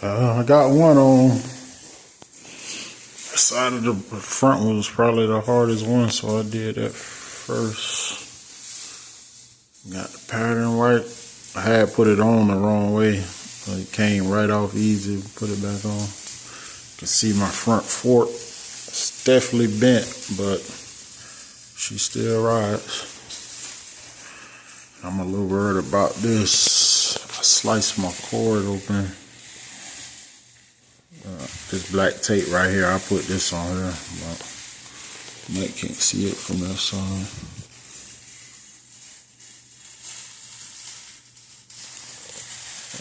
I got one on. The side of the front was probably the hardest one, so I did that first. Got the pattern right. I had put it on the wrong way. It came right off easy. Put it back on. You can see my front fork. It's definitely bent, but she still rides. I'm a little worried about this. I sliced my cord open. This black tape right here, I put this on here, but you can't see it from that side.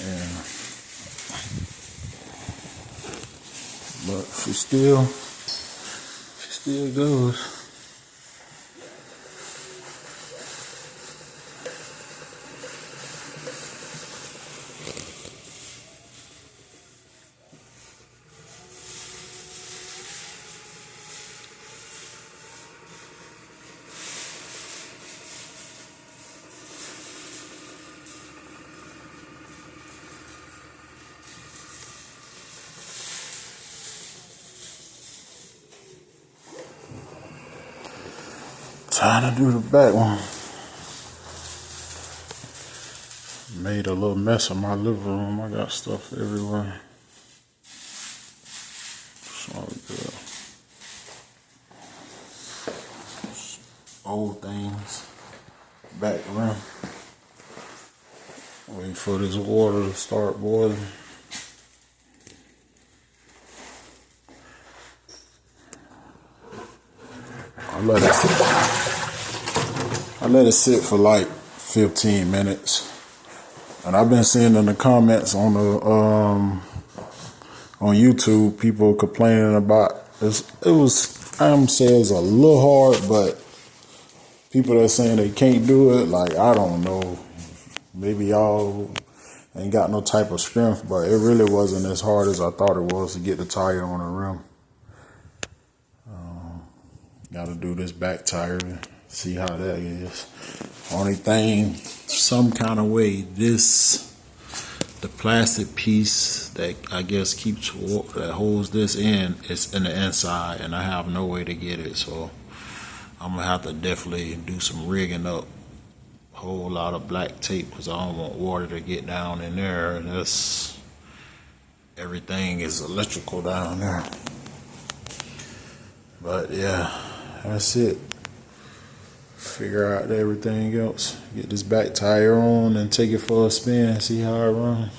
Yeah. But she still goes. Trying to do the back one. Made a little mess of my living room. I got stuff everywhere. It's all good. Old things. Back rim. Wait for this water to start boiling. I let it sit for like 15 minutes, and I've been seeing in the comments on the on YouTube people complaining about this. I'm saying it's a little hard, but people that saying they can't do it, like, I don't know, maybe y'all ain't got no type of strength, but it really wasn't as hard as I thought it was to get the tire on the rim. Got to do this back tire, see how that is. Only thing, some kind of way, the plastic piece that I guess that holds this in, is in the inside, and I have no way to get it. So I'm gonna have to definitely do some rigging up. Whole lot of black tape, because I don't want water to get down in there, and everything is electrical down there. But yeah, that's it. Figure out everything else. Get this back tire on and take it for a spin, see how it runs.